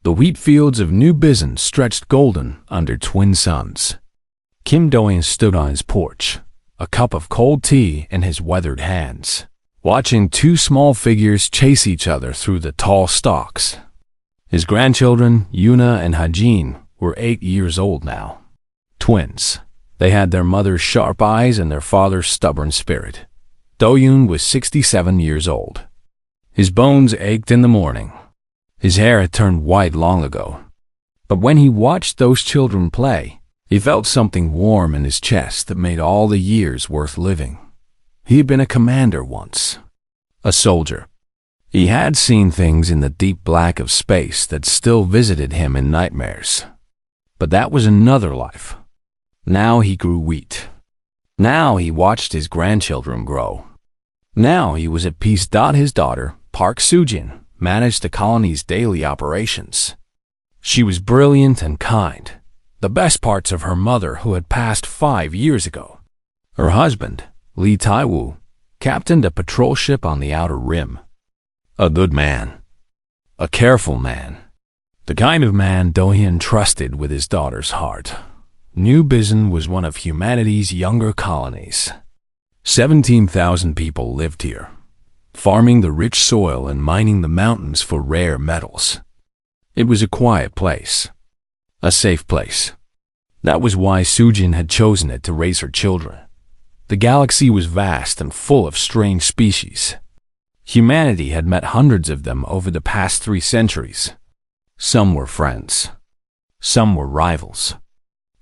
The wheat fields of New Bizen stretched golden under twin suns. Kim Do-hyun stood on his porch, a cup of cold tea in his weathered hands, watching two small figures chase each other through the tall stalks. His grandchildren, Yuna and Hajin, were 8 years old now. Twins. They had their mother's sharp eyes and their father's stubborn spirit. Do-hyun was 67 years old. His bones ached in the morning. His hair had turned white long ago. But when he watched those children play, he felt something warm in his chest that made all the years worth living. He had been a commander once. A soldier. He had seen things in the deep black of space that still visited him in nightmares. But that was another life. Now he grew wheat. Now he watched his grandchildren grow. Now he was at peace. His daughter, Park Soo-jin, managed the colony's daily operations. She was brilliant and kind, the best parts of her mother who had passed 5 years ago. Her husband, Lee Tai-woo, captained a patrol ship on the Outer Rim. A good man. A careful man. The kind of man Do-hyun trusted with his daughter's heart. New Bizen was one of humanity's younger colonies. 17,000 people lived here, farming the rich soil and mining the mountains for rare metals. It was a quiet place, a safe place. That was why Soo-jin had chosen it to raise her children. The galaxy was vast and full of strange species. Humanity had met hundreds of them over the past 3 centuries. Some were friends. Some were rivals.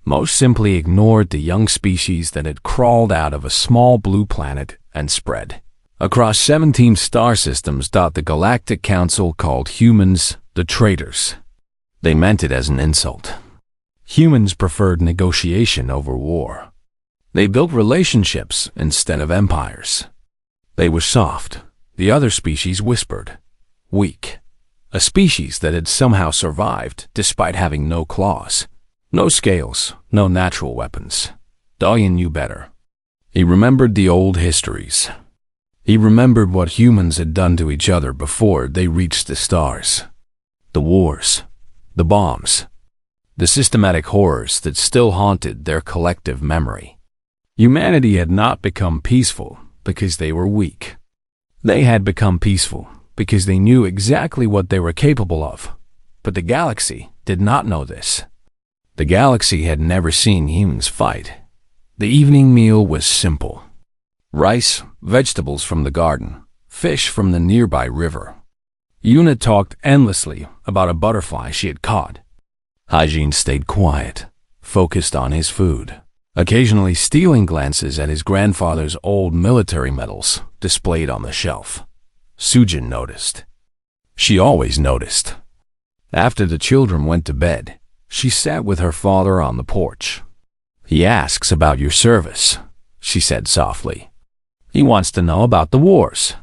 Most simply ignored the young species that had crawled out of a small blue planet and spread across 17 star systems. The Galactic Council called humans the traitors. They meant it as an insult. Humans preferred negotiation over war. They built relationships instead of empires. They were soft. The other species whispered. Weak. A species that had somehow survived despite having no claws. No scales, no natural weapons. Do-hyun knew better. He remembered the old histories. He remembered what humans had done to each other before they reached the stars. The wars, the bombs, the systematic horrors that still haunted their collective memory. Humanity had not become peaceful because they were weak. They had become peaceful because they knew exactly what they were capable of. But the galaxy did not know this. The galaxy had never seen humans fight. The evening meal was simple. Rice, vegetables from the garden, fish from the nearby river. Yuna talked endlessly about a butterfly she had caught. Hajin stayed quiet, focused on his food, occasionally stealing glances at his grandfather's old military medals displayed on the shelf. Soo-jin noticed. She always noticed. After the children went to bed, she sat with her father on the porch. He asks about your service, she said softly. He wants to know about the wars.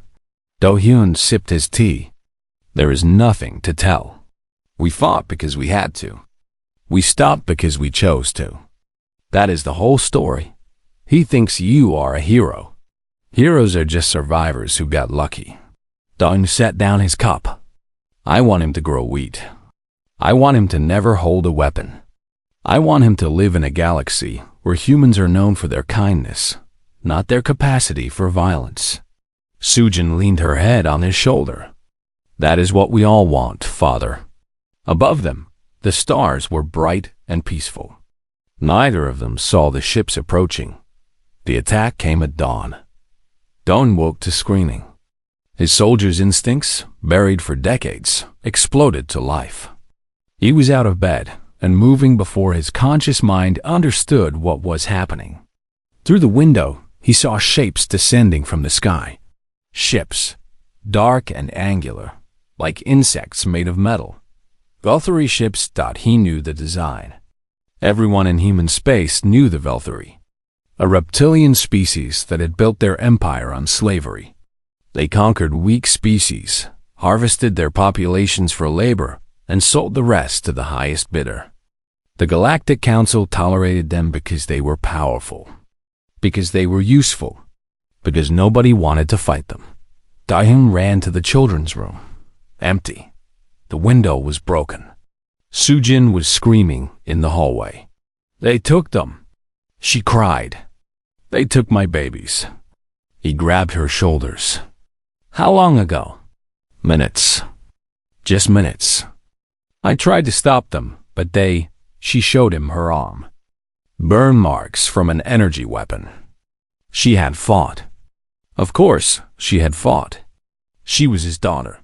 Do-hyun sipped his tea. There is nothing to tell. We fought because we had to. We stopped because we chose to. That is the whole story. He thinks you are a hero. Heroes are just survivors who got lucky. Do-hyun set down his cup. I want him to grow wheat. I want him to never hold a weapon. I want him to live in a galaxy where humans are known for their kindness, not their capacity for violence. Soo-jin leaned her head on his shoulder. That is what we all want, Father. Above them, the stars were bright and peaceful. Neither of them saw the ships approaching. The attack came at dawn. Do-hyun woke to screaming. His soldier's instincts, buried for decades, exploded to life. He was out of bed and moving before his conscious mind understood what was happening. Through the window, he saw shapes descending from the sky. Ships, dark and angular, like insects made of metal. Valkyrie ships. He knew the design. Everyone in human space knew the Valkyrie, a reptilian species that had built their empire on slavery. They conquered weak species, harvested their populations for labor, and sold the rest to the highest bidder. The Galactic Council tolerated them because they were powerful, because they were useful, because nobody wanted to fight them. Do-hyun ran to the children's room. Empty. The window was broken. Sujin was screaming in the hallway. They took them, she cried. They took my babies. He grabbed her shoulders. How long ago? Minutes. Just minutes. I tried to stop them, but she showed him her arm. Burn marks from an energy weapon. She had fought. Of course, she had fought. She was his daughter.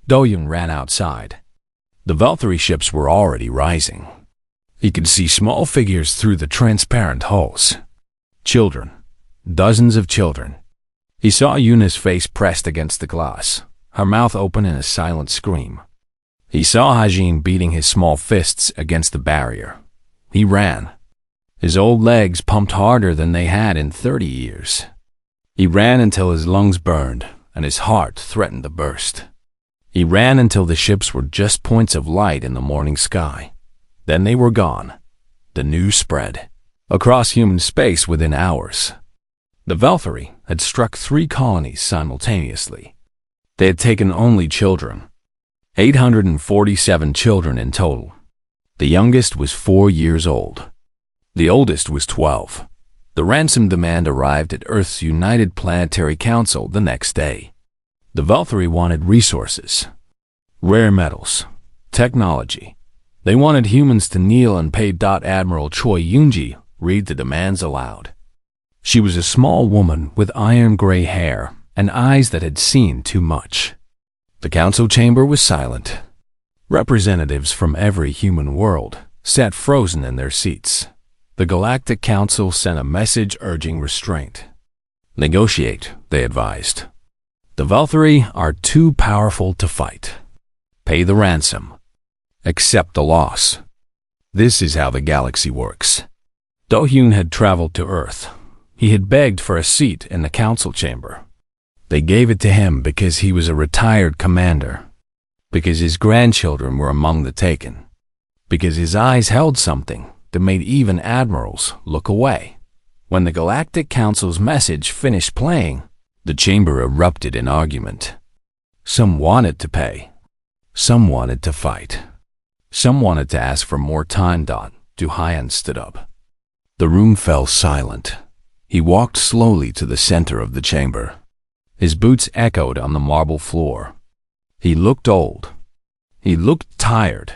Do-young ran outside. The Valkyrie ships were already rising. He could see small figures through the transparent holes. Children. Dozens of children. He saw Yuna's face pressed against the glass, her mouth open in a silent scream. He saw Hajin beating his small fists against the barrier. He ran. His old legs pumped harder than they had in 30 years. He ran until his lungs burned and his heart threatened to burst. He ran until the ships were just points of light in the morning sky. Then they were gone. The news spread across human space within hours. The Valkyrie had struck 3 colonies simultaneously. They had taken only children. 847 children in total. The youngest was 4 years old. The oldest was 12. The ransom demand arrived at Earth's United Planetary Council the next day. The Valkyrie wanted resources, rare metals, technology. They wanted humans to kneel and pay. Admiral Choi Yoonji read the demands aloud. She was a small woman with iron gray hair and eyes that had seen too much. The council chamber was silent. Representatives from every human world sat frozen in their seats. The Galactic Council sent a message urging restraint. Negotiate, they advised. The Valkyrie are too powerful to fight. Pay the ransom. Accept the loss. This is how the galaxy works. Do-hyun had traveled to Earth. He had begged for a seat in the council chamber. They gave it to him because he was a retired commander, because his grandchildren were among the taken, because his eyes held something that made even admirals look away. When the Galactic Council's message finished playing, the chamber erupted in argument. Some wanted to pay. Some wanted to fight. Some wanted to ask for more time. Du-hyun stood up. The room fell silent. He walked slowly to the center of the chamber. His boots echoed on the marble floor. He looked old. He looked tired.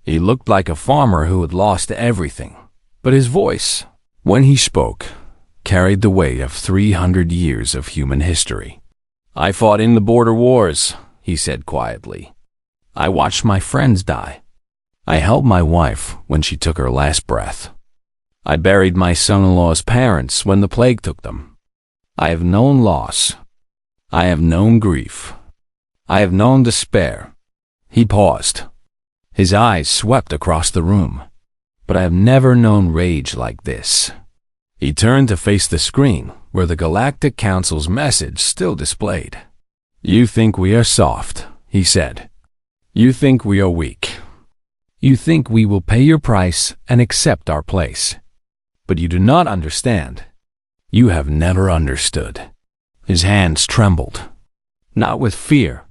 He looked like a farmer who had lost everything. But his voice, when he spoke, carried the weight of 300 years of human history. I fought in the border wars, he said quietly. I watched my friends die. I held my wife when she took her last breath. I buried my son-in-law's parents when the plague took them. I have known loss. I have known grief. I have known despair. He paused. His eyes swept across the room. But I have never known rage like this. He turned to face the screen, where the Galactic Council's message still displayed. You think we are soft, he said. You think we are weak. You think we will pay your price and accept our place. But you do not understand. You have never understood. His hands trembled. Not with fear,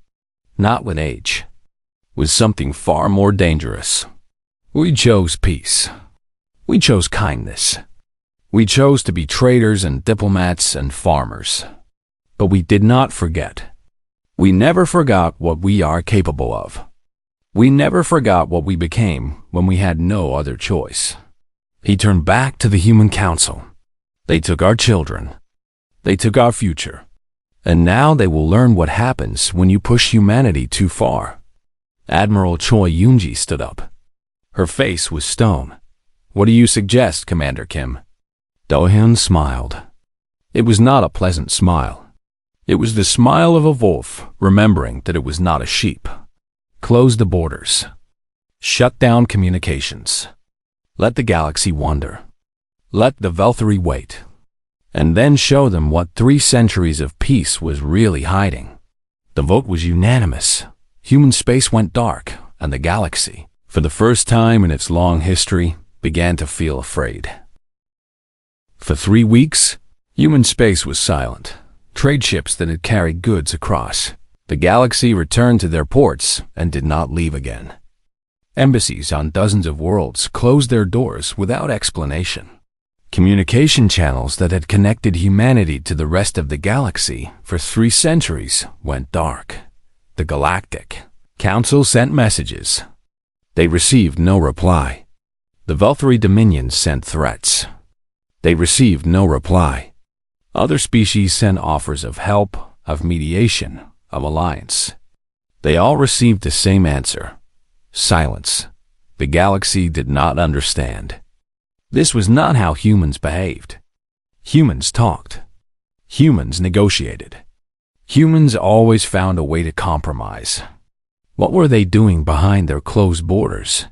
not with age. With something far more dangerous. We chose peace. We chose kindness. We chose to be traders and diplomats and farmers. But we did not forget. We never forgot what we are capable of. We never forgot what we became when we had no other choice. He turned back to the Human Council. They took our children. They took our future. And now they will learn what happens when you push humanity too far. Admiral Choi Yoonji stood up. Her face was stone. What do you suggest, Commander Kim? Do-hyun smiled. It was not a pleasant smile. It was the smile of a wolf, remembering that it was not a sheep. Close the borders. Shut down communications. Let the galaxy wonder. Let the Valkyrie wait. And then show them what 3 centuries of peace was really hiding. The vote was unanimous. Human space went dark, and the galaxy, for the first time in its long history, began to feel afraid. For 3 weeks, human space was silent. Trade ships that had carried goods across the galaxy returned to their ports and did not leave again. Embassies on dozens of worlds closed their doors without explanation. Communication channels that had connected humanity to the rest of the galaxy for 3 centuries went dark. The Galactic Council sent messages. They received no reply. The Velthari Dominions sent threats. They received no reply. Other species sent offers of help, of mediation, of alliance. They all received the same answer: silence. The galaxy did not understand. This was not how humans behaved. Humans talked. Humans negotiated. Humans always found a way to compromise. What were they doing behind their closed borders?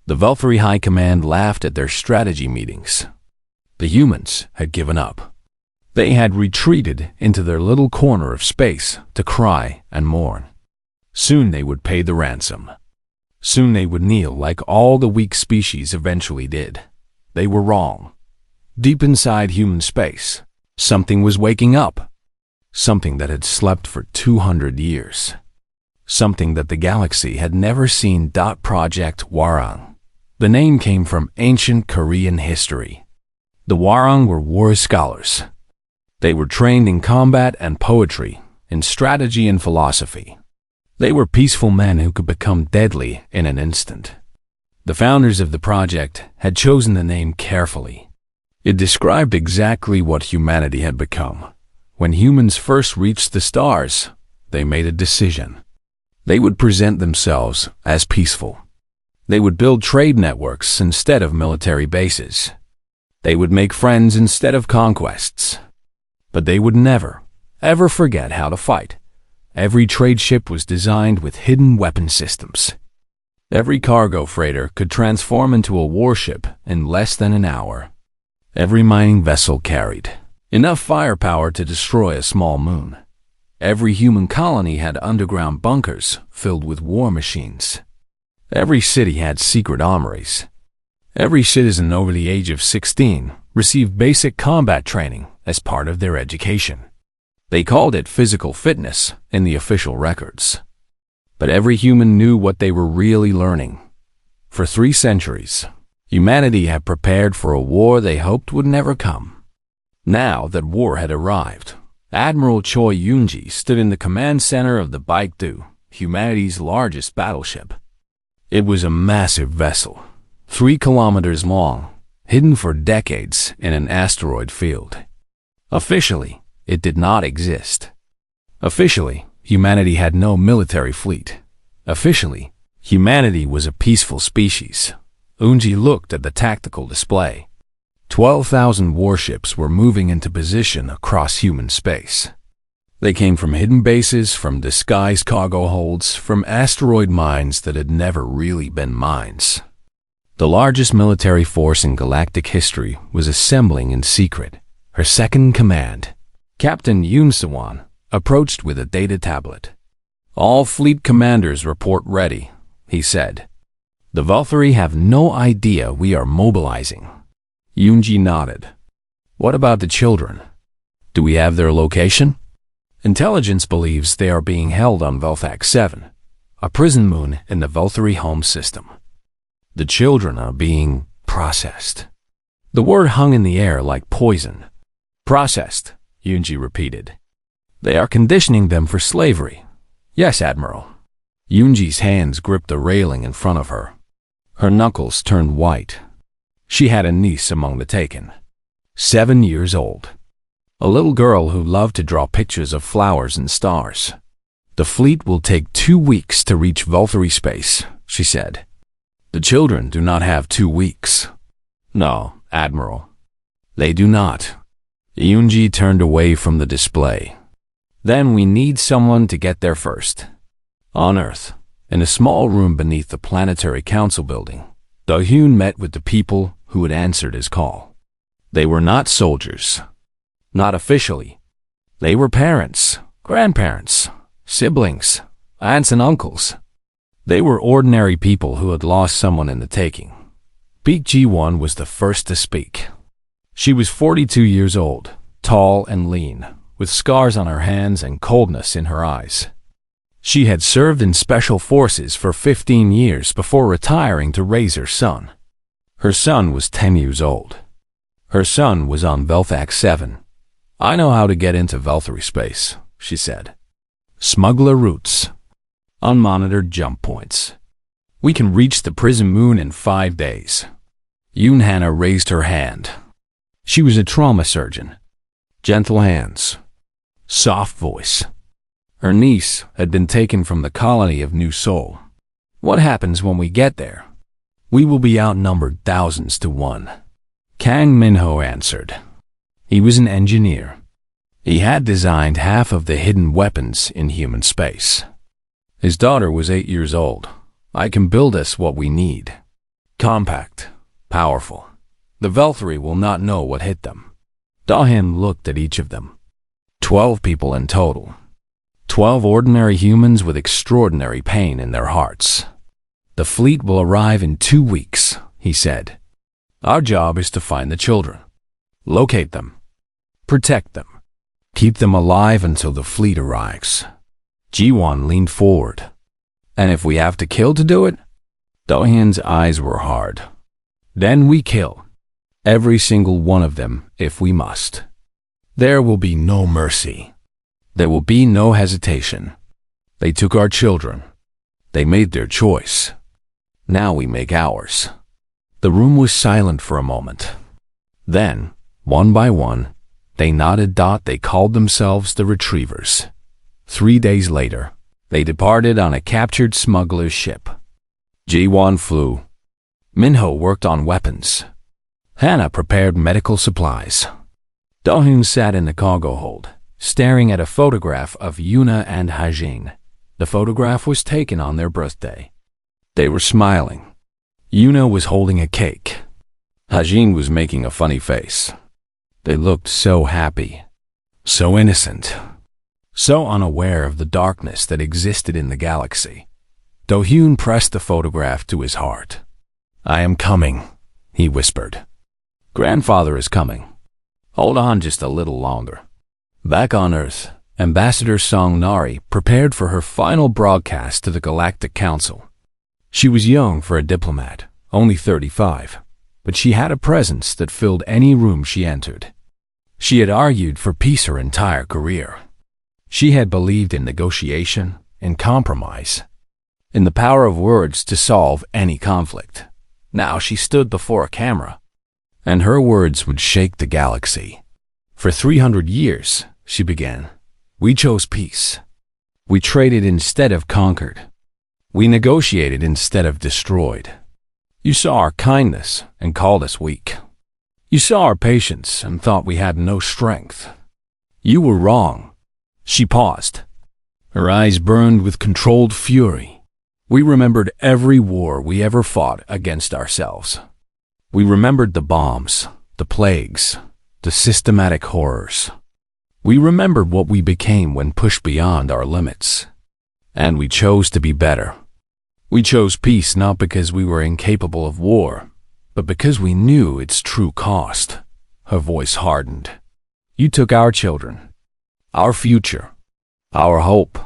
The Velthari High Command laughed at their strategy meetings. The humans had given up. They had retreated into their little corner of space to cry and mourn. Soon they would pay the ransom. Soon they would kneel like all the weak species eventually did. They were wrong. Deep inside human space, something was waking up. Something that had slept for 200 years. Something that the galaxy had never seen. Project Warang. The name came from ancient Korean history. The Warang were war scholars. They were trained in combat and poetry, in strategy and philosophy. They were peaceful men who could become deadly in an instant. The founders of the project had chosen the name carefully. It described exactly what humanity had become. When humans first reached the stars, they made a decision. They would present themselves as peaceful. They would build trade networks instead of military bases. They would make friends instead of conquests. But they would never, ever forget how to fight. Every trade ship was designed with hidden weapon systems. Every cargo freighter could transform into a warship in less than an hour. Every mining vessel carried enough firepower to destroy a small moon. Every human colony had underground bunkers filled with war machines. Every city had secret armories. Every citizen over the age of 16 received basic combat training as part of their education. They called it physical fitness in the official records. But every human knew what they were really learning. For 3 centuries, humanity had prepared for a war they hoped would never come. Now that war had arrived, Admiral Choi Yoonji stood in the command center of the Baekdu, humanity's largest battleship. It was a massive vessel, 3 kilometers long, hidden for decades in an asteroid field. Officially, it did not exist. Officially, humanity had no military fleet. Officially, humanity was a peaceful species. Yoonji looked at the tactical display. 12,000 warships were moving into position across human space. They came from hidden bases, from disguised cargo holds, from asteroid mines that had never really been mines. The largest military force in galactic history was assembling in secret. Her second command, Captain Yoon Sewon, approached with a data tablet. "All fleet commanders report ready," he said. "The Velthari have no idea we are mobilizing." Yoonji nodded. "What about the children? Do we have their location?" "Intelligence believes they are being held on Velthak 7, a prison moon in the Velthari home system. The children are being processed." The word hung in the air like poison. "Processed," Yoonji repeated. "They are conditioning them for slavery." "Yes, Admiral." Yoonji's hands gripped the railing in front of her. Her knuckles turned white. She had a niece among the taken, 7 years old. A little girl who loved to draw pictures of flowers and stars. "The fleet will take 2 weeks to reach Velthari space," she said. "The children do not have 2 weeks." "No, Admiral. They do not." Yoonji turned away from the display. "Then we need someone to get there first." On Earth, in a small room beneath the Planetary Council building, Do-hyun met with the people who had answered his call. They were not soldiers. Not officially. They were parents, grandparents, siblings, aunts and uncles. They were ordinary people who had lost someone in the taking. Baek Ji-won was the first to speak. She was 42 years old, tall and lean, with scars on her hands and coldness in her eyes. She had served in special forces for 15 years before retiring to raise her son. Her son was 10 years old. Her son was on Velthax 7. "I know how to get into Velthary space," she said. "Smuggler routes. Unmonitored jump points. We can reach the prison moon in 5 days." Yoon-hana raised her hand. She was a trauma surgeon. Gentle hands. Soft voice. Her niece had been taken from the colony of New Seoul. "What happens when we get there?" "We will be outnumbered thousands to 1. Kang Minho answered. He was an engineer. He had designed half of the hidden weapons in human space. His daughter was 8 years old. "I can build us what we need. Compact, powerful. The Velthary will not know what hit them." Dahin looked at each of them. 12 people in total. 12 ordinary humans with extraordinary pain in their hearts. "The fleet will arrive in 2 weeks, he said. "Our job is to find the children. Locate them. Protect them. Keep them alive until the fleet arrives." Ji-won leaned forward. "And if we have to kill to do it?" Do-hyun's eyes were hard. "Then we kill. Every single one of them if we must. There will be no mercy. There will be no hesitation. They took our children. They made their choice. Now we make ours." The room was silent for a moment. Then, one by one, they nodded. They called themselves the Retrievers. 3 days later, they departed on a captured smuggler's ship. Ji-won flew. Minho worked on weapons. Hannah prepared medical supplies. Do-hyun sat in the cargo hold, staring at a photograph of Yuna and Hajin. The photograph was taken on their birthday. They were smiling. Yuna was holding a cake. Hajin was making a funny face. They looked so happy, so innocent, so unaware of the darkness that existed in the galaxy. Do-hyun pressed the photograph to his heart. "I am coming," he whispered. "Grandfather is coming. Hold on just a little longer." Back on Earth, Ambassador Song Nari prepared for her final broadcast to the Galactic Council. She was young for a diplomat, only 35, but she had a presence that filled any room she entered. She had argued for peace her entire career. She had believed in negotiation and compromise, in the power of words to solve any conflict. Now she stood before a camera, and her words would shake the galaxy. "For 300 years, she began, we chose peace. We traded instead of conquered. We negotiated instead of destroyed. You saw our kindness and called us weak. You saw our patience and thought we had no strength. You were wrong." She paused. Her eyes burned with controlled fury. "We remembered every war we ever fought against ourselves. We remembered the bombs, the plagues, the systematic horrors. We remembered what we became when pushed beyond our limits. And we chose to be better. We chose peace not because we were incapable of war, but because we knew its true cost." Her voice hardened. "You took our children, our future, our hope.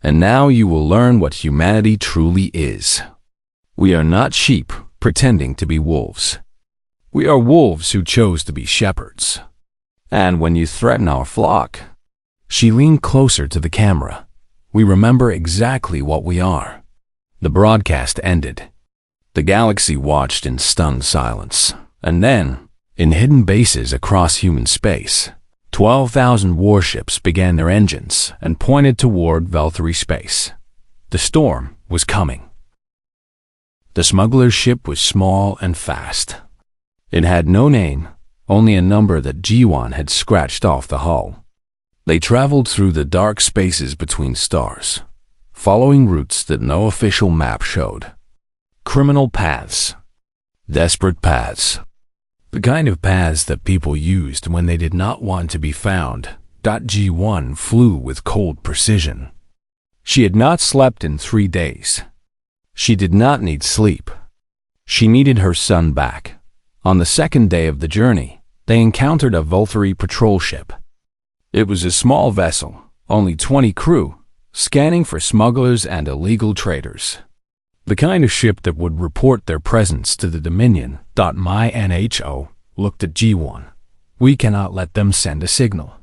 And now you will learn what humanity truly is. We are not sheep pretending to be wolves. We are wolves who chose to be shepherds. And when you threaten our flock," she leaned closer to the camera, "we remember exactly what we are." The broadcast ended. The galaxy watched in stunned silence. And then, in hidden bases across human space, 12,000 warships began their engines and pointed toward Velthary space. The storm was coming. The smuggler's ship was small and fast. It had no name, only a number that Ji-won had scratched off the hull. They traveled through the dark spaces between stars, following routes that no official map showed. Criminal paths. Desperate paths. The kind of paths that people used when they did not want to be found. Ji-won flew with cold precision. She had not slept in 3 days. She did not need sleep. She needed her son back. On the second day of the journey, they encountered a Velthary patrol ship. It was a small vessel, only 20 crew, scanning for smugglers and illegal traders. The kind of ship that would report their presence to the Dominion. My NHO looked at G1. We cannot let them send a signal.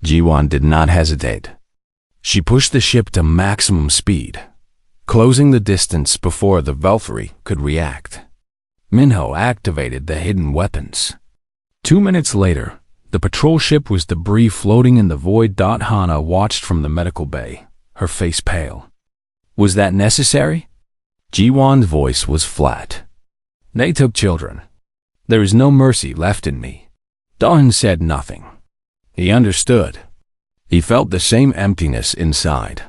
G1 did not hesitate. She pushed the ship to maximum speed, closing the distance before the Valkyrie could react. Minho activated the hidden weapons. 2 minutes later, the patrol ship was debris floating in the void. Hana watched from the medical bay, her face pale. Was that necessary? Ji-won's voice was flat. They took children. There is no mercy left in me. Dahin said nothing. He understood. He felt the same emptiness inside,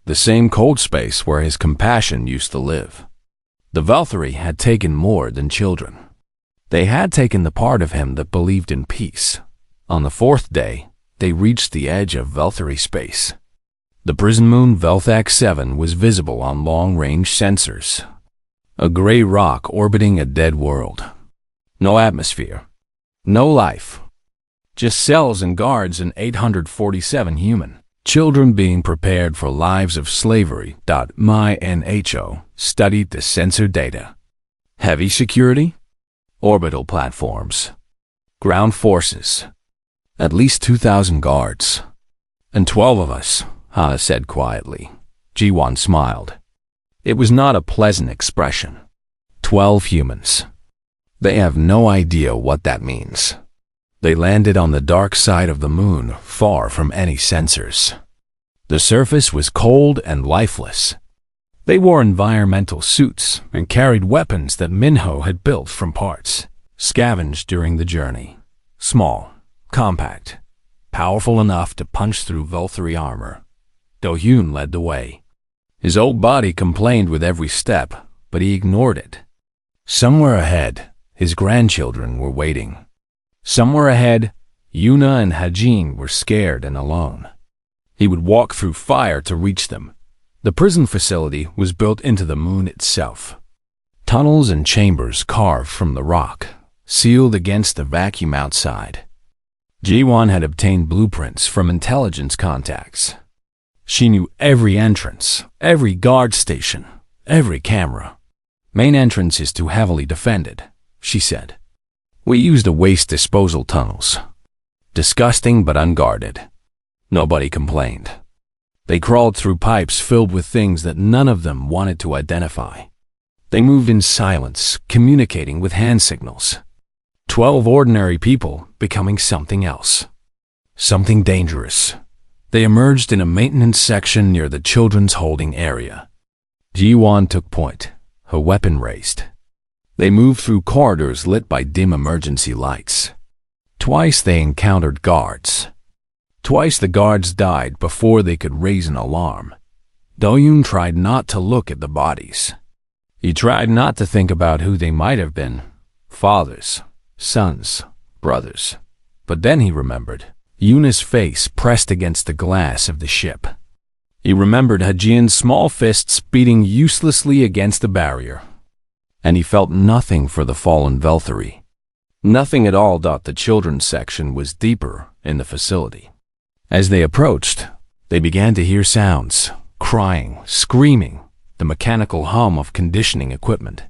the same cold space where his compassion used to live. The Valkyrie had taken more than children. They had taken the part of him that believed in peace. On the 4th day, they reached the edge of Valkyrie space. The prison moon Velthax 7 was visible on long-range sensors. A gray rock orbiting a dead world. No atmosphere. No life. Just cells and guards and 847 human children being prepared for lives of slavery. My NHO studied the sensor data. Heavy security? Orbital platforms. Ground forces. At least 2,000 guards. And 12 of us, Hana said quietly. Ji-won smiled. It was not a pleasant expression. 12 humans. They have no idea what that means. They landed on the dark side of the moon, far from any sensors. The surface was cold and lifeless. They wore environmental suits and carried weapons that Minho had built from parts, scavenged during the journey. Small, compact, powerful enough to punch through Valkyrie armor. Do-hyun led the way. His old body complained with every step, but he ignored it. Somewhere ahead, his grandchildren were waiting. Somewhere ahead, Yuna and Hajin were scared and alone. He would walk through fire to reach them. The prison facility was built into the moon itself. Tunnels and chambers carved from the rock, sealed against the vacuum outside. Ji-won had obtained blueprints from intelligence contacts. She knew every entrance, every guard station, every camera. Main entrance is too heavily defended, she said. We used the waste disposal tunnels. Disgusting but unguarded. Nobody complained. They crawled through pipes filled with things that none of them wanted to identify. They moved in silence, communicating with hand signals. 12 ordinary people becoming something else. Something dangerous. They emerged in a maintenance section near the children's holding area. Ji-won took point, her weapon raised. They moved through corridors lit by dim emergency lights. Twice they encountered guards. Twice the guards died before they could raise an alarm. Do-hyun tried not to look at the bodies. He tried not to think about who they might have been. Fathers, sons, brothers. But then he remembered Yuna's face pressed against the glass of the ship. He remembered Hajin's small fists beating uselessly against the barrier. And he felt nothing for the fallen Valkyrie. Nothing at all. The children's section was deeper in the facility. As they approached, they began to hear sounds, crying, screaming, the mechanical hum of conditioning equipment.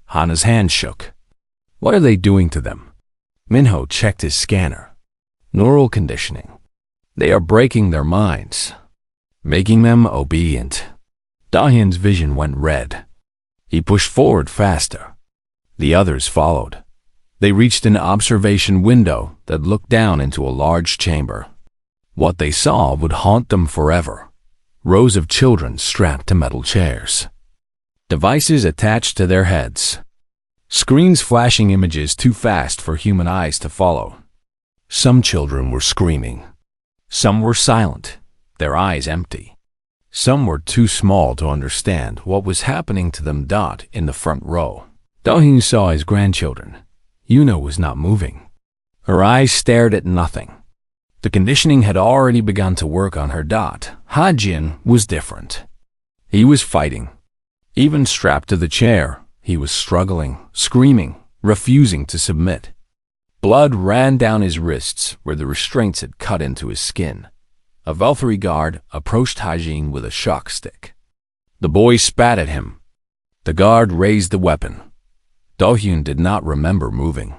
Hana's hand shook. What are they doing to them? Minho checked his scanner. Neural conditioning. They are breaking their minds, making them obedient. Dahyun's vision went red. He pushed forward faster. The others followed. They reached an observation window that looked down into a large chamber. What they saw would haunt them forever. Rows of children strapped to metal chairs. Devices attached to their heads. Screens flashing images too fast for human eyes to follow. Some children were screaming. Some were silent, their eyes empty. Some were too small to understand what was happening to them. In the front row, Do-hyun saw his grandchildren. Yuna was not moving. Her eyes stared at nothing. The conditioning had already begun to work on her. Hajin was different. He was fighting. Even strapped to the chair, he was struggling, screaming, refusing to submit. Blood ran down his wrists where the restraints had cut into his skin. A Valkyrie guard approached Hygiene with a shock stick. The boy spat at him. The guard raised the weapon. Do-hyun did not remember moving.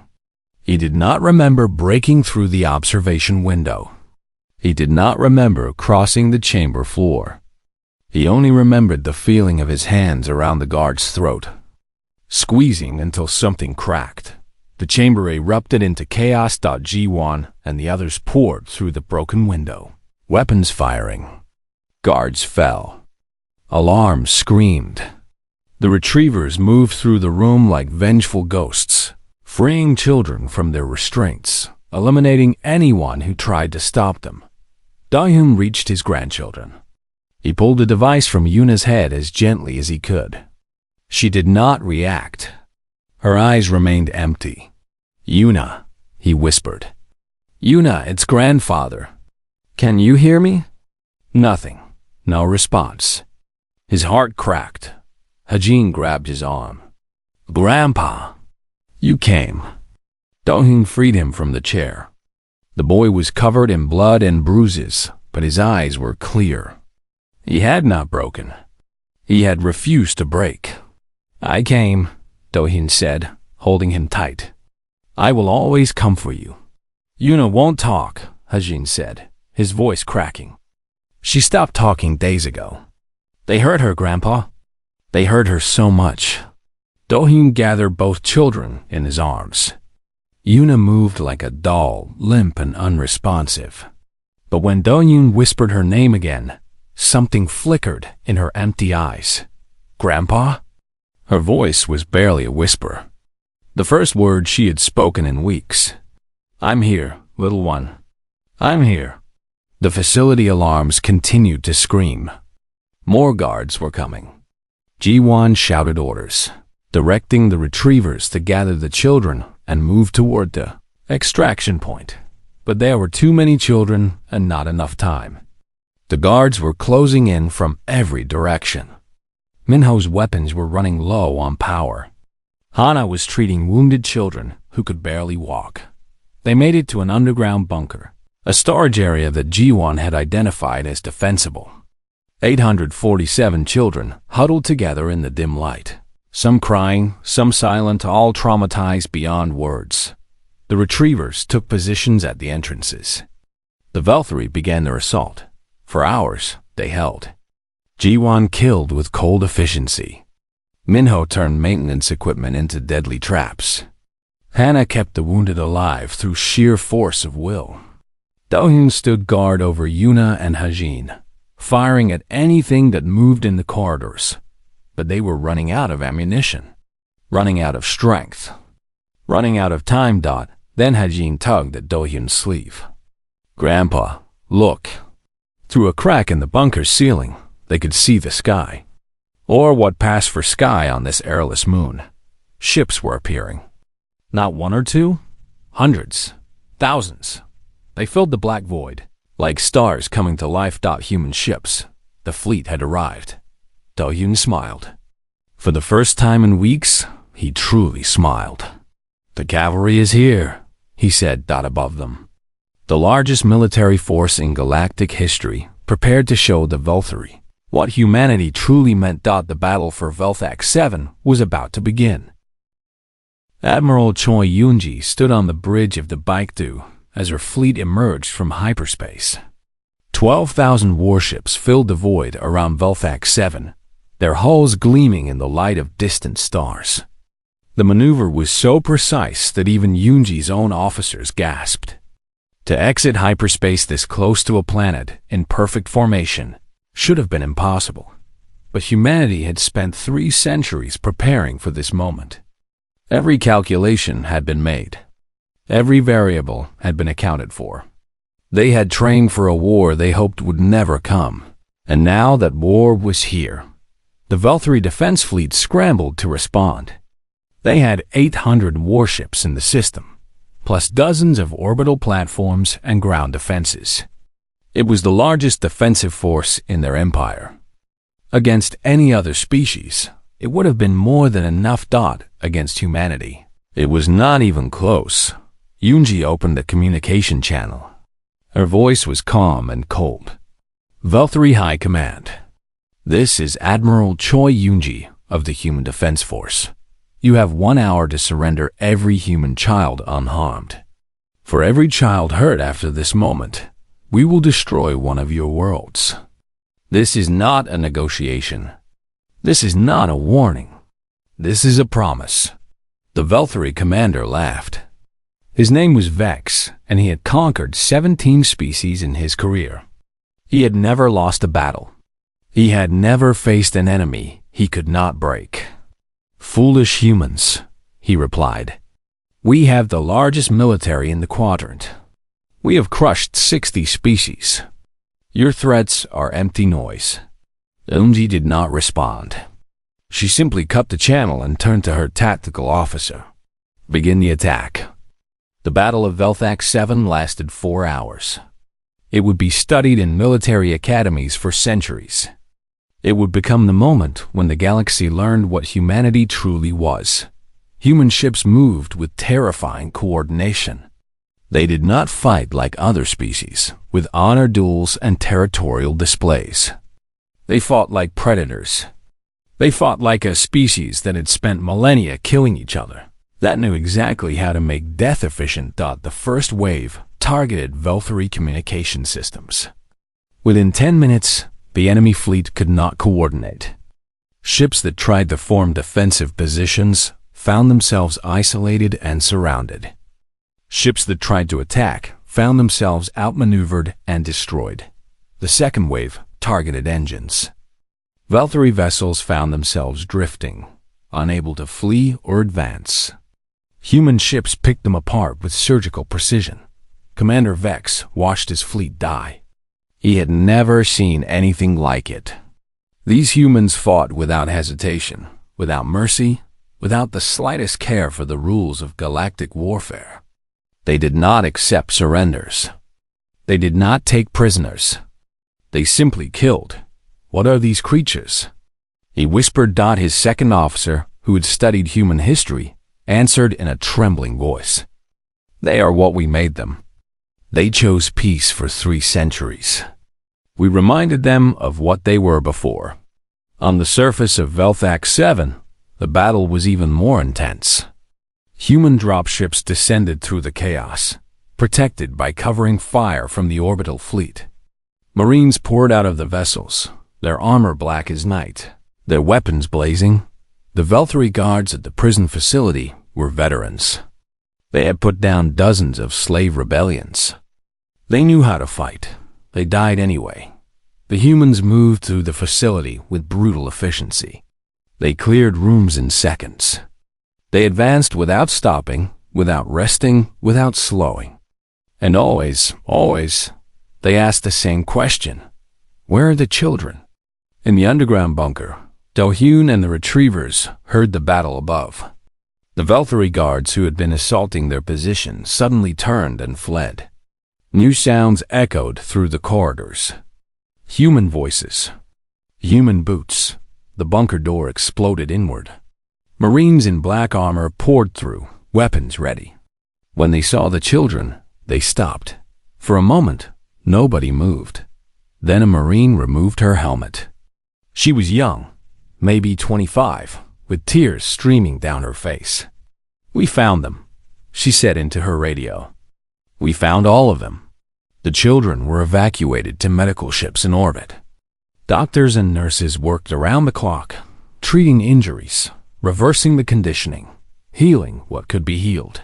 He did not remember breaking through the observation window. He did not remember crossing the chamber floor. He only remembered the feeling of his hands around the guard's throat, squeezing until something cracked. The chamber erupted into chaos. Ji-won and the others poured through the broken window. Weapons firing. Guards fell. Alarms screamed. The retrievers moved through the room like vengeful ghosts, freeing children from their restraints, eliminating anyone who tried to stop them. Do-hyun reached his grandchildren. He pulled the device from Yuna's head as gently as he could. She did not react. Her eyes remained empty. "Yuna," he whispered. "Yuna, it's grandfather. Can you hear me?" Nothing. No response. His heart cracked. Hajin grabbed his arm. "Grandpa, you came." Do-hyun freed him from the chair. The boy was covered in blood and bruises, but his eyes were clear. He had not broken. He had refused to break. "I came," Do-hyun said, holding him tight. "I will always come for you." "Yuna won't talk," Hajin said, his voice cracking. "She stopped talking days ago." "They hurt her, Grandpa." "They hurt her so much." Do-hyun gathered both children in his arms. Yuna moved like a doll, limp and unresponsive. But when Do-hyun whispered her name again, something flickered in her empty eyes. "Grandpa?" Her voice was barely a whisper. The first word she had spoken in weeks. "I'm here, little one. I'm here." The facility alarms continued to scream. More guards were coming. Ji-won shouted orders, directing the retrievers to gather the children and move toward the extraction point. But there were too many children and not enough time. The guards were closing in from every direction. Minho's weapons were running low on power. Hana was treating wounded children who could barely walk. They made it to an underground bunker, a storage area that Ji-won had identified as defensible. 847 children huddled together in the dim light, some crying, some silent, all traumatized beyond words. The retrievers took positions at the entrances. The Valkyrie began their assault. For hours, they held. Ji-won killed with cold efficiency. Minho turned maintenance equipment into deadly traps. Hana kept the wounded alive through sheer force of will. Do-hyun stood guard over Yuna and Hajin, firing at anything that moved in the corridors. But they were running out of ammunition, running out of strength, running out of time. Then Hajin tugged at Do-hyun's sleeve. "Grandpa, look." Through a crack in the bunker's ceiling, they could see the sky, or what passed for sky on this airless moon. Ships were appearing. Not one or two, hundreds, thousands. They filled the black void, like stars coming to life. Human ships. The fleet had arrived. Do-hyun smiled. For the first time in weeks, he truly smiled. "The cavalry is here," he said. Above them, the largest military force in galactic history prepared to show the Valkyrie what humanity truly meant. The battle for Velthak 7 was about to begin. Admiral Choi Yoonji stood on the bridge of the Baekdu as her fleet emerged from hyperspace. 12,000 warships filled the void around Velthak 7, their hulls gleaming in the light of distant stars. The maneuver was so precise that even Yoonji's own officers gasped. To exit hyperspace this close to a planet in perfect formation should have been impossible. But humanity had spent 3 centuries preparing for this moment. Every calculation had been made. Every variable had been accounted for. They had trained for a war they hoped would never come. And now that war was here, the Valkyrie defense fleet scrambled to respond. They had 800 warships in the system, plus dozens of orbital platforms and ground defenses. It was the largest defensive force in their empire. Against any other species, it would have been more than enough. Against humanity, it was not even close. Yoonji opened the communication channel. Her voice was calm and cold, Valkyrie High Command. This is Admiral Choi Yoonji of the Human Defense Force. You have 1 hour to surrender every human child unharmed. For every child hurt after this moment, we will destroy one of your worlds. This is not a negotiation. This is not a warning. This is a promise. The Valkyrie commander laughed. His name was Vex, and he had conquered 17 species in his career. He had never lost a battle. He had never faced an enemy he could not break. Foolish humans, he replied. We have the largest military in the quadrant. We have crushed 60 species. Your threats are empty noise. Eunji did not respond. She simply cut the channel and turned to her tactical officer. Begin the attack. The Battle of Velthak 7 lasted 4 hours. It would be studied in military academies for centuries. It would become the moment when the galaxy learned what humanity truly was. Human ships moved with terrifying coordination. They did not fight like other species, with honor duels and territorial displays. They fought like predators. They fought like a species that had spent millennia killing each other, that knew exactly how to make death efficient. The first wave targeted Valkyrie communication systems. Within 10 minutes, the enemy fleet could not coordinate. Ships that tried to form defensive positions found themselves isolated and surrounded. Ships that tried to attack found themselves outmaneuvered and destroyed. The second wave targeted engines. Valkyrie vessels found themselves drifting, unable to flee or advance. Human ships picked them apart with surgical precision. Commander Vex watched his fleet die. He had never seen anything like it. These humans fought without hesitation, without mercy, without the slightest care for the rules of galactic warfare. They did not accept surrenders. They did not take prisoners. They simply killed. What are these creatures? He whispered. His second officer, who had studied human history, answered in a trembling voice. They are what we made them. They chose peace for 3 centuries. We reminded them of what they were before. On the surface of Velthak 7, the battle was even more intense. Human dropships descended through the chaos, protected by covering fire from the orbital fleet. Marines poured out of the vessels, their armor black as night, their weapons blazing. The Valkyrie guards at the prison facility were veterans. They had put down dozens of slave rebellions. They knew how to fight. They died anyway. The humans moved through the facility with brutal efficiency. They cleared rooms in seconds. They advanced without stopping, without resting, without slowing. And always, they asked the same question. Where are the children? In the underground bunker, Do-hyun and the retrievers heard the battle above. The Valkyrie guards who had been assaulting their position suddenly turned and fled. New sounds echoed through the corridors. Human voices. Human boots. The bunker door exploded inward. Marines in black armor poured through, weapons ready. When they saw the children, they stopped. For a moment, nobody moved. Then a Marine removed her helmet. She was young, maybe 25, with tears streaming down her face. We found them, she said into her radio. We found all of them. The children were evacuated to medical ships in orbit. Doctors and nurses worked around the clock, treating injuries, reversing the conditioning, healing what could be healed.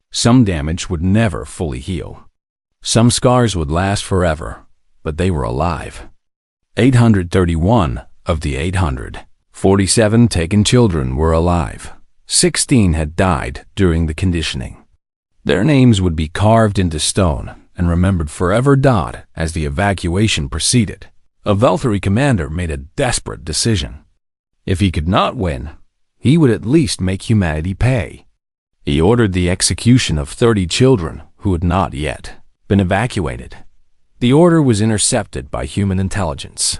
Some damage would never fully heal. Some scars would last forever, but they were alive. 831 of the 847 taken children were alive. 16 had died during the conditioning. Their names would be carved into stone and remembered forever. As the evacuation proceeded, a Valkyrie commander made a desperate decision. If he could not win, he would at least make humanity pay. He ordered the execution of 30 children who had not yet been evacuated. The order was intercepted by human intelligence.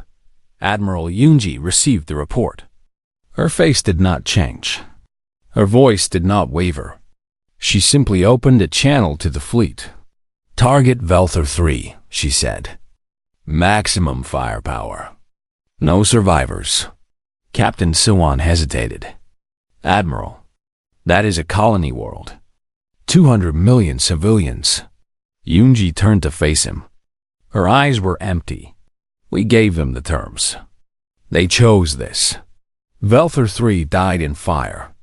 Admiral Yoonji received the report. Her face did not change. Her voice did not waver. She simply opened a channel to the fleet. Target Velthar 3, she said. Maximum firepower. No survivors. Captain Siwan hesitated. Admiral, that is a colony world. 200 million civilians. Yoonji turned to face him. Her eyes were empty. We gave them the terms. They chose this. Velthor 3 died in fire.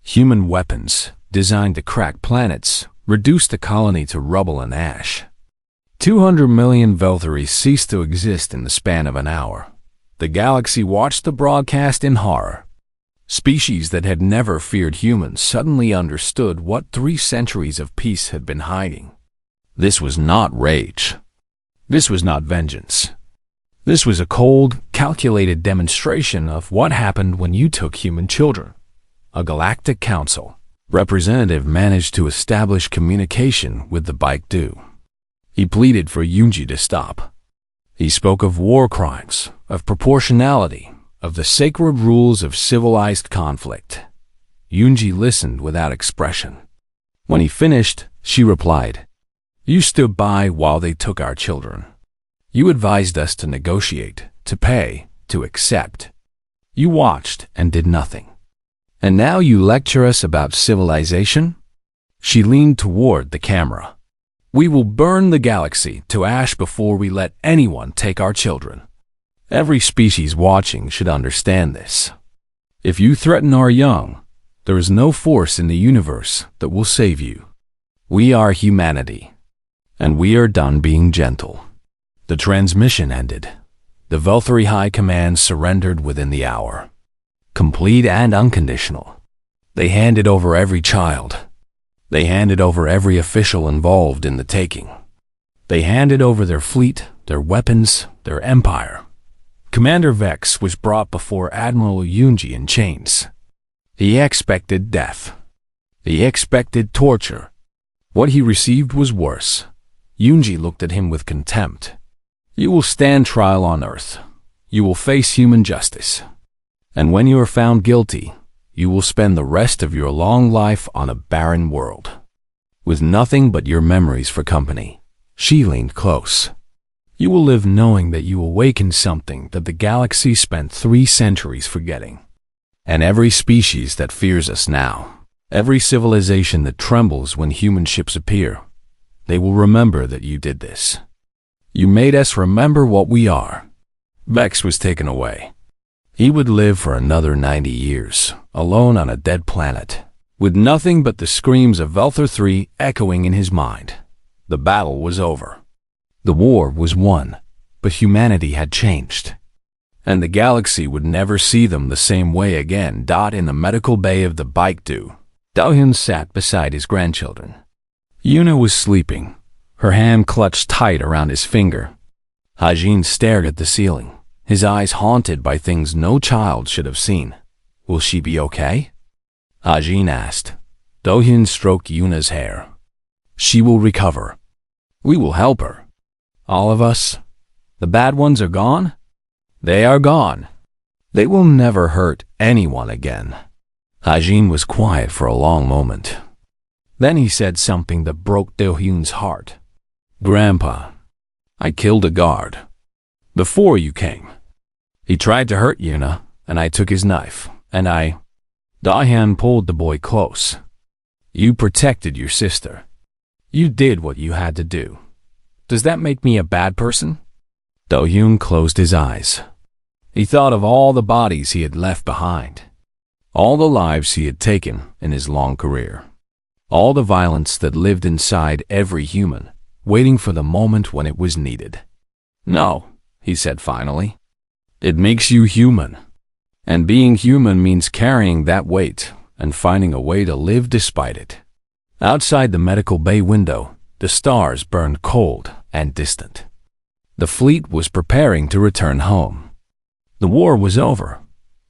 Human weapons, designed to crack planets, reduced the colony to rubble and ash. 200 million Velthories ceased to exist in the span of an hour. The galaxy watched the broadcast in horror. Species that had never feared humans suddenly understood what 3 centuries of peace had been hiding. This was not rage. This was not vengeance. This was a cold, calculated demonstration of what happened when you took human children. A galactic council representative managed to establish communication with the Baekdu. He pleaded for Yoonji to stop. He spoke of war crimes, of proportionality, of the sacred rules of civilized conflict. Yoonji listened without expression. When he finished, she replied, "You stood by while they took our children. You advised us to negotiate, to pay, to accept. You watched and did nothing. And now you lecture us about civilization?" She leaned toward the camera. "We will burn the galaxy to ash before we let anyone take our children. Every species watching should understand this. If you threaten our young, there is no force in the universe that will save you. We are humanity, and we are done being gentle." The transmission ended. The Velthori High Command surrendered within the hour. Complete and unconditional. They handed over every child. They handed over every official involved in the taking. They handed over their fleet, their weapons, their empire. Commander Vex was brought before Admiral Yoonji in chains. He expected death. He expected torture. What he received was worse. Yoonji looked at him with contempt. "You will stand trial on Earth. You will face human justice. And when you are found guilty, you will spend the rest of your long life on a barren world, with nothing but your memories for company." She leaned close. "You will live knowing that you awakened something that the galaxy spent 3 centuries forgetting. And every species that fears us now, every civilization that trembles when human ships appear, they will remember that you did this. You made us remember what we are." Vex was taken away. He would live for another 90 years, alone on a dead planet, with nothing but the screams of Velthor 3 echoing in his mind. The battle was over. The war was won, but humanity had changed. And the galaxy would never see them the same way again. In the medical bay of the Baekdu, Daehyun sat beside his grandchildren. Yuna was sleeping, her hand clutched tight around his finger. Hajin stared at the ceiling, his eyes haunted by things no child should have seen. "Will she be okay?" Hajin asked. Daehyun stroked Yuna's hair. "She will recover. We will help her. All of us. The bad ones are gone? They are gone. They will never hurt anyone again." Hajin was quiet for a long moment. Then he said something that broke Daehyun's heart. "Grandpa, I killed a guard. Before you came. He tried to hurt Yuna, and I took his knife, and I..." Daehyun pulled the boy close. "You protected your sister. You did what you had to do. Does that make me a bad person?" Daehyun closed his eyes. He thought of all the bodies he had left behind, all the lives he had taken in his long career, all the violence that lived inside every human, waiting for the moment when it was needed. "No," he said finally. "It makes you human. And being human means carrying that weight and finding a way to live despite it." Outside the medical bay window, the stars burned cold and distant. The fleet was preparing to return home. The war was over,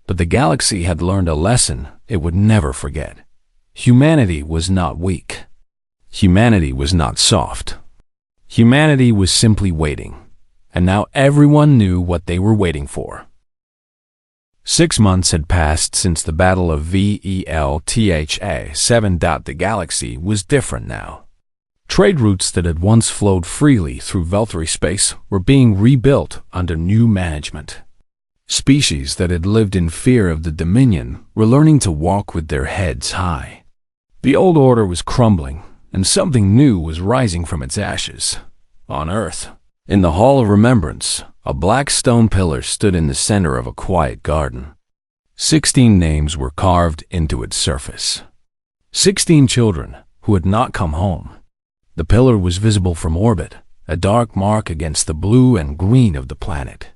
but the galaxy had learned a lesson it would never forget. Humanity was not weak. Humanity was not soft. Humanity was simply waiting, and now everyone knew what they were waiting for. 6 months had passed since the Battle of Veltha 7. The galaxy was different now. Trade routes that had once flowed freely through Valtteri space were being rebuilt under new management. Species that had lived in fear of the Dominion were learning to walk with their heads high. The old order was crumbling, and something new was rising from its ashes. On Earth, in the Hall of Remembrance, a black stone pillar stood in the center of a quiet garden. 16 names were carved into its surface. 16 children who had not come home. The pillar was visible from orbit, a dark mark against the blue and green of the planet.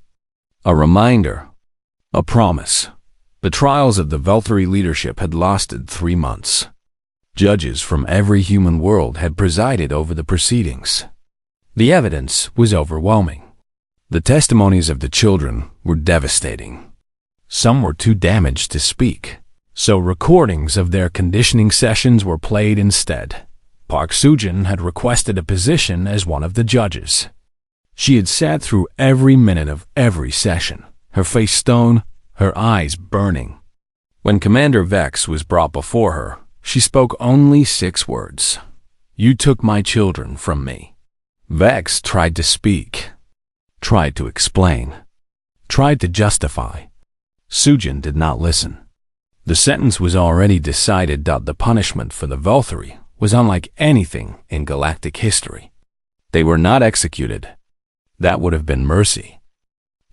A reminder, a promise. The trials of the Valtteri leadership had lasted 3 months. Judges from every human world had presided over the proceedings. The evidence was overwhelming. The testimonies of the children were devastating. Some were too damaged to speak, so recordings of their conditioning sessions were played instead. Park Soo-jin had requested a position as one of the judges. She had sat through every minute of every session, her face stone, her eyes burning. When Commander Vex was brought before her, she spoke only 6 words. "You took my children from me." Vex tried to speak, tried to explain, tried to justify. Soo-jin did not listen. The sentence was already decided that the punishment for the Valtteri was unlike anything in galactic history. They were not executed. That would have been mercy.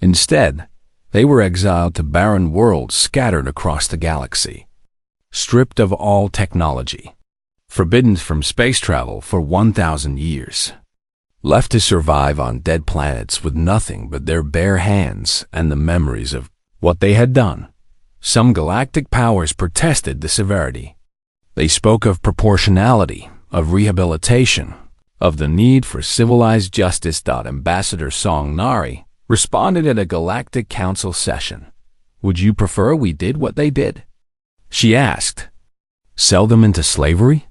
Instead, they were exiled to barren worlds scattered across the galaxy, stripped of all technology, forbidden from space travel for 1,000 years, left to survive on dead planets with nothing but their bare hands and the memories of what they had done. Some galactic powers protested the severity. They spoke of proportionality, of rehabilitation, of the need for civilized justice. Ambassador Song Nari responded at a Galactic Council session. "Would you prefer we did what they did?" she asked. "Sell them into slavery?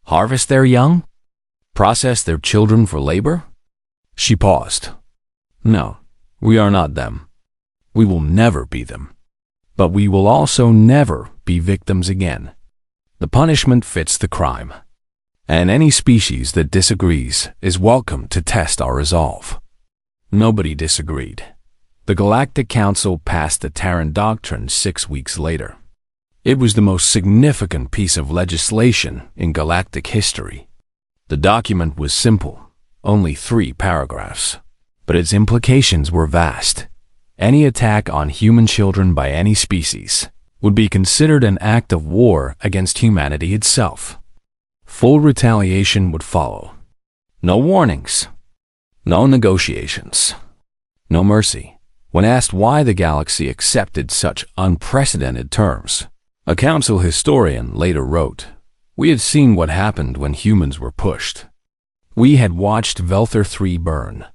Harvest their young? Process their children for labor?" She paused. "No, we are not them. We will never be them. But we will also never be victims again. The punishment fits the crime. And any species that disagrees is welcome to test our resolve." Nobody disagreed. The Galactic Council passed the Terran Doctrine 6 weeks later. It was the most significant piece of legislation in galactic history. The document was simple, only 3 paragraphs, but its implications were vast. Any attack on human children by any species would be considered an act of war against humanity itself. Full retaliation would follow. No warnings, no negotiations, no mercy. When asked why the galaxy accepted such unprecedented terms, a council historian later wrote, "We had seen what happened when humans were pushed. We had watched Valtteri 3 burn.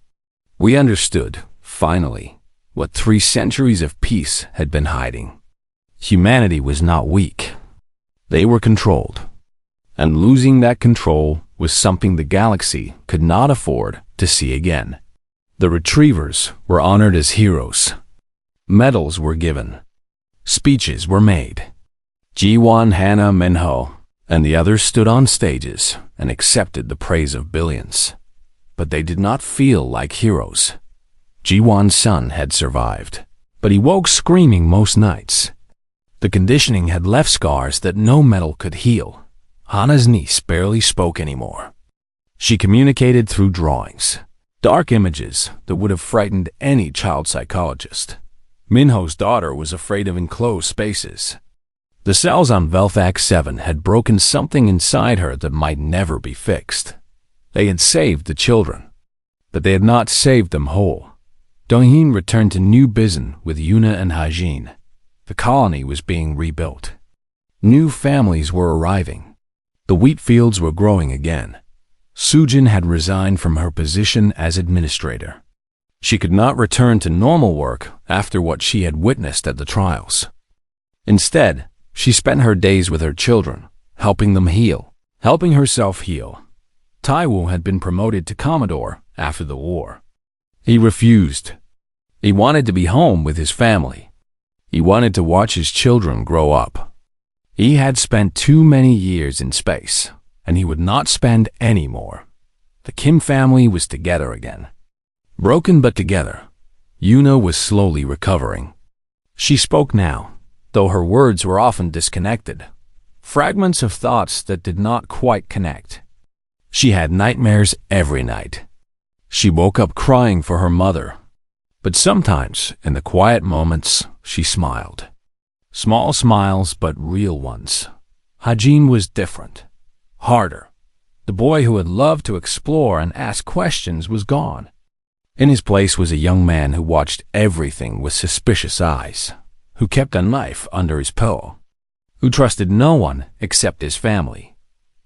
We understood, finally, what 3 centuries of peace had been hiding. Humanity was not weak. They were controlled. And losing that control was something the galaxy could not afford to see again." The retrievers were honored as heroes. Medals were given. Speeches were made. Ji-won, Hana, Minho, and the others stood on stages and accepted the praise of billions. But they did not feel like heroes. Ji-won's son had survived, but he woke screaming most nights. The conditioning had left scars that no metal could heal. Hana's niece barely spoke anymore. She communicated through drawings, dark images that would have frightened any child psychologist. Minho's daughter was afraid of enclosed spaces. The cells on Velvac 7 had broken something inside her that might never be fixed. They had saved the children, but they had not saved them whole. Donghin returned to New Bizen with Yuna and Hajin. The colony was being rebuilt. New families were arriving. The wheat fields were growing again. Soo-jin had resigned from her position as administrator. She could not return to normal work after what she had witnessed at the trials. Instead, she spent her days with her children, helping them heal, helping herself heal. Taiwu had been promoted to Commodore after the war. He refused. He wanted to be home with his family. He wanted to watch his children grow up. He had spent too many years in space, and he would not spend any more. The Kim family was together again. Broken but together, Yuna was slowly recovering. She spoke now, though her words were often disconnected, fragments of thoughts that did not quite connect. She had nightmares every night. She woke up crying for her mother, but sometimes, in the quiet moments, she smiled. Small smiles, but real ones. Hajin was different, harder. The boy who had loved to explore and ask questions was gone. In his place was a young man who watched everything with suspicious eyes, who kept a knife under his pillow, who trusted no one except his family.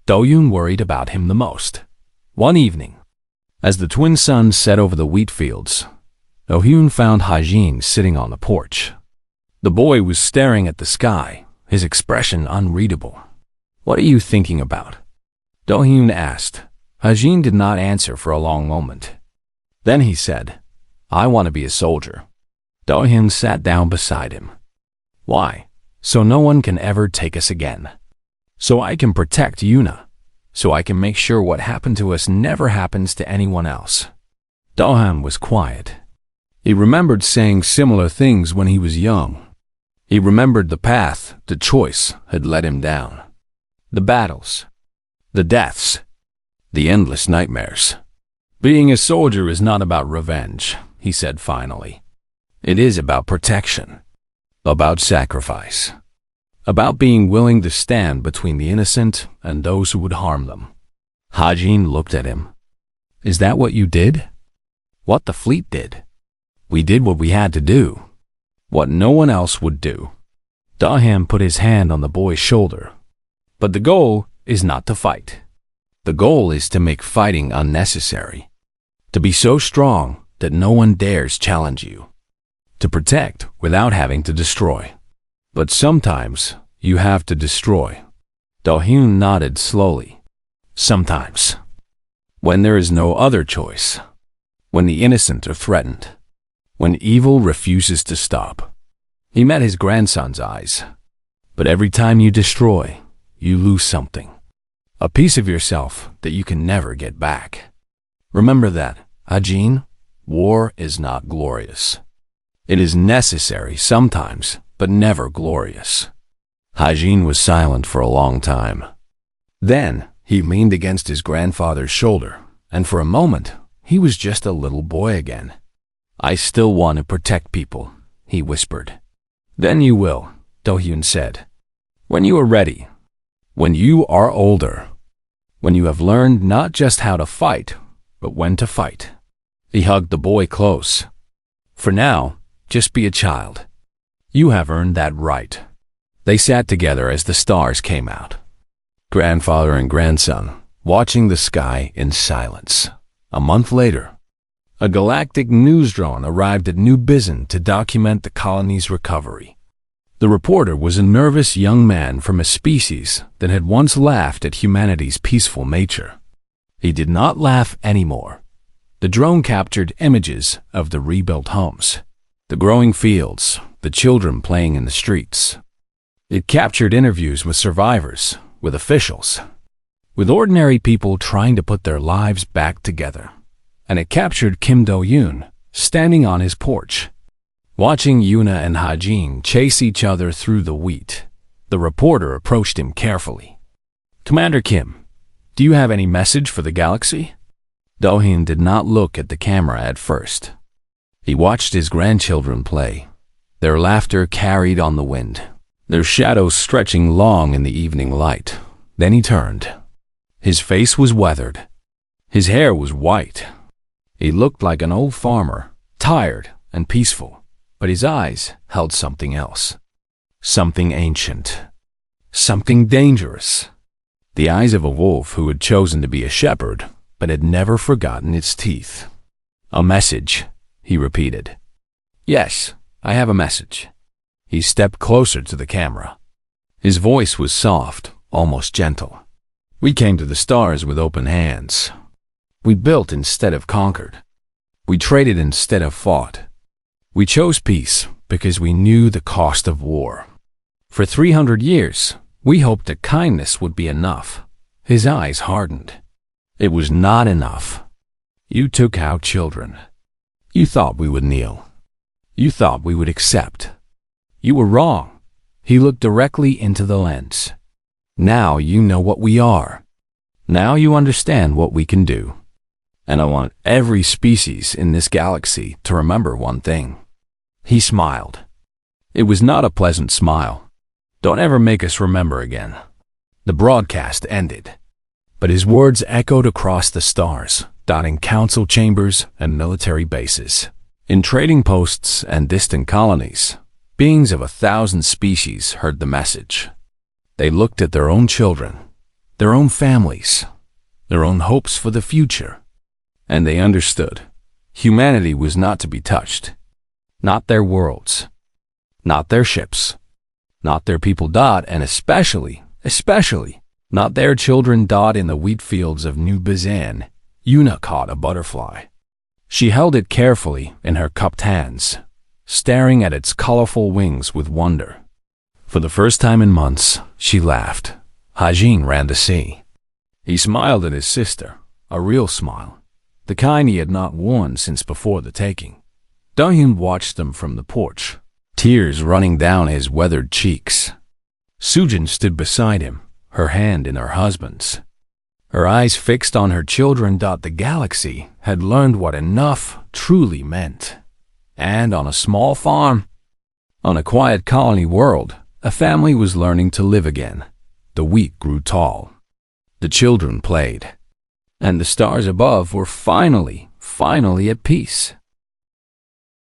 Do-yoon worried about him the most. One evening, as the twin suns set over the wheat fields, Do-hyun found Hajin sitting on the porch. The boy was staring at the sky, his expression unreadable. "What are you thinking about?" Do-hyun asked. Hajin did not answer for a long moment. Then he said, "I want to be a soldier." Do-hyun sat down beside him. "Why?" "So no one can ever take us again. So I can protect Yuna. So I can make sure what happened to us never happens to anyone else." Do-hyun was quiet. He remembered saying similar things when he was young. He remembered the path, the choice had led him down. The battles, the deaths, the endless nightmares. "Being a soldier is not about revenge," he said finally. "It is about protection, about sacrifice, about being willing to stand between the innocent and those who would harm them." Hajin looked at him. "Is that what you did?" "What the fleet did. We did what we had to do, what no one else would do." Do-hyun put his hand on the boy's shoulder. "But the goal is not to fight. The goal is to make fighting unnecessary, to be so strong that no one dares challenge you, to protect without having to destroy. But sometimes you have to destroy." Do-hyun nodded slowly. "Sometimes. When there is no other choice. When the innocent are threatened. When evil refuses to stop." He met his grandson's eyes. "But every time you destroy, you lose something. A piece of yourself that you can never get back. Remember that, Hajin. War is not glorious. It is necessary sometimes, but never glorious." Hajin was silent for a long time. Then he leaned against his grandfather's shoulder, and for a moment he was just a little boy again. "I still want to protect people," he whispered. "Then you will," Do-hyun said. "When you are ready. When you are older. When you have learned not just how to fight, but when to fight." He hugged the boy close. "For now, just be a child. You have earned that right." They sat together as the stars came out. Grandfather and grandson, watching the sky in silence. A month later, a galactic news drone arrived at New Bizen to document the colony's recovery. The reporter was a nervous young man from a species that had once laughed at humanity's peaceful nature. He did not laugh anymore. The drone captured images of the rebuilt homes, the growing fields, the children playing in the streets. It captured interviews with survivors, with officials, with ordinary people trying to put their lives back together. And it captured Kim Do-yoon, standing on his porch, watching Yuna and Hajin chase each other through the wheat. The reporter approached him carefully. "Commander Kim, do you have any message for the galaxy?" Do-hyun did not look at the camera at first. He watched his grandchildren play. Their laughter carried on the wind, their shadows stretching long in the evening light. Then he turned. His face was weathered. His hair was white. He looked like an old farmer, tired and peaceful, but his eyes held something else. Something ancient. Something dangerous. The eyes of a wolf who had chosen to be a shepherd, but had never forgotten its teeth. "A message," he repeated. "Yes, I have a message." He stepped closer to the camera. His voice was soft, almost gentle. "We came to the stars with open hands. We built instead of conquered. We traded instead of fought. We chose peace because we knew the cost of war. For 300 years, we hoped that kindness would be enough." His eyes hardened. It was not enough. You took our children. You thought we would kneel. You thought we would accept. You were wrong. He looked directly into the lens. Now you know what we are. Now you understand what we can do. And I want every species in this galaxy to remember one thing. He smiled. It was not a pleasant smile. Don't ever make us remember again. The broadcast ended, but his words echoed across the stars, dotting council chambers and military bases. In trading posts and distant colonies, beings of 1,000 species heard the message. They looked at their own children, their own families, their own hopes for the future, and they understood humanity was not to be touched. Not their worlds, not their ships, not their people, and especially not their children. In the wheat fields of New Bazan, Una caught a butterfly. She held it carefully in her cupped hands, staring at its colorful wings with wonder. For the first time in months, she laughed. Hajin ran to see. He smiled at his sister, a real smile, the kind he had not worn since before the taking. Dahyun watched them from the porch, tears running down his weathered cheeks. Sujin stood beside him, her hand in her husband's. Her eyes fixed on her children. The galaxy had learned what enough truly meant. And on a small farm, on a quiet colony world, a family was learning to live again. The wheat grew tall. The children played. And the stars above were finally at peace.